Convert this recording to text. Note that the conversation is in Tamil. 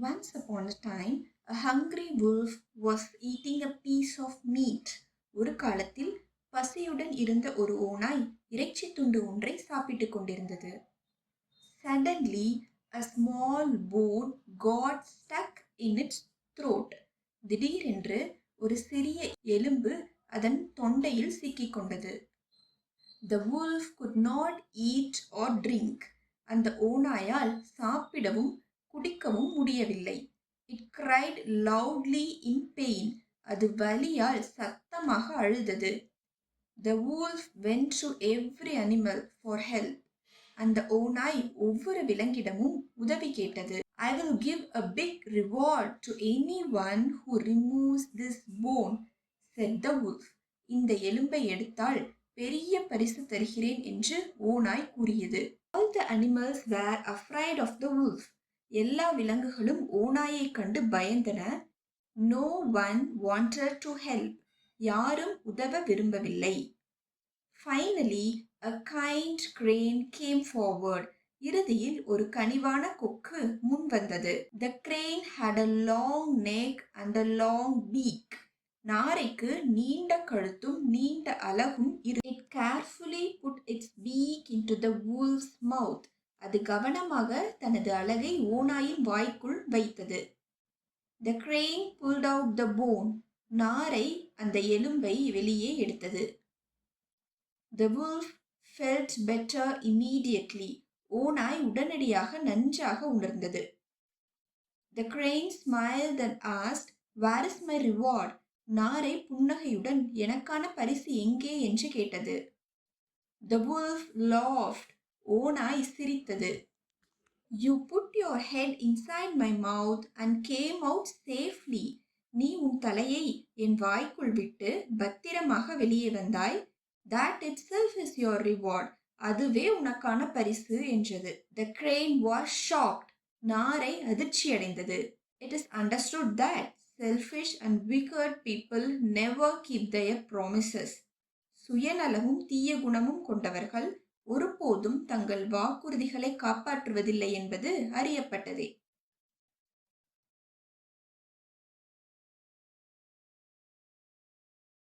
Once upon a time, a hungry wolf was eating a piece of meat. ஒரு காலத்தில் பசியுடன் இருந்த ஒரு ஓநாய் இறைச்சி துண்டு ஒன்றை சாப்பிட்டுக் கொண்டிருந்தது. Suddenly, a small bone got stuck in its throat. திடீரென்று ஒரு சிறிய எலும்பு அதன் தொண்டையில் சிக்கிக் கொண்டது. The wolf could not eat or drink. அந்த ஓநாயால் சாப்பிடவும் குடிக்கவும் முடியவில்லை. It cried loudly in pain. அது வலியால் சத்தமாக அழுதது. The wolf went to every animal for help. அந்த ஓநாய் ஒவ்வொரு விலங்கிடமும் உதவி கேட்டது. I will give a big reward to anyone who removes this bone, said the wolf. இந்த எலும்பை எடுத்தால் பெரிய பரிசு தருகிறேன் என்று ஓநாய் கூறியது. All the animals were afraid of the wolf. எல்லா விலங்குகளும் ஓநாயை கண்டு பயந்தன. No one wanted to help. யாரும் உதவ விரும்பவில்லை. Finally, a kind crane came forward. இறுதியில் ஒரு கனிவான கொக்கு முன் வந்தது. The crane had a long neck and a long beak. நாரைக்கு நீண்ட கழுத்தும் நீண்ட அலகும் It carefully put its beak into the wolf's mouth. அது கவனமாக தனது அலகை ஓநாயின் வாய்க்குள் வைத்தது. The crane pulled out the bone. நாரை அந்த எலும்பை வெளியே எடுத்தது. The wolf felt better immediately. ஓநாய் உடனடியாக நன்றாக உணர்ந்தது. The crane smiled and asked, "Where is my reward?" நாரை புன்னகையுடன் எனக்கான பரிசு எங்கே என்று கேட்டது. The wolf laughed. ஓநாய் சிரித்தது. You put your head inside my mouth and came out safely. நீ உன் தலையை என் வாய்க்குள் விட்டு பத்திரமாக வெளியே வந்தாய். That itself is your reward. அதுவே உனக்கான பரிசு என்றது. The crane was shocked. நாரை அதிர்ச்சியடைந்தது. It is understood that selfish and wicked people never keep their promises. சுயநலமும் தீய குணமும் கொண்டவர்கள் ஒருபோதும் தங்கள் வாக்குறுதிகளை காப்பாற்றுவதில்லை என்பது அறியப்பட்டதே.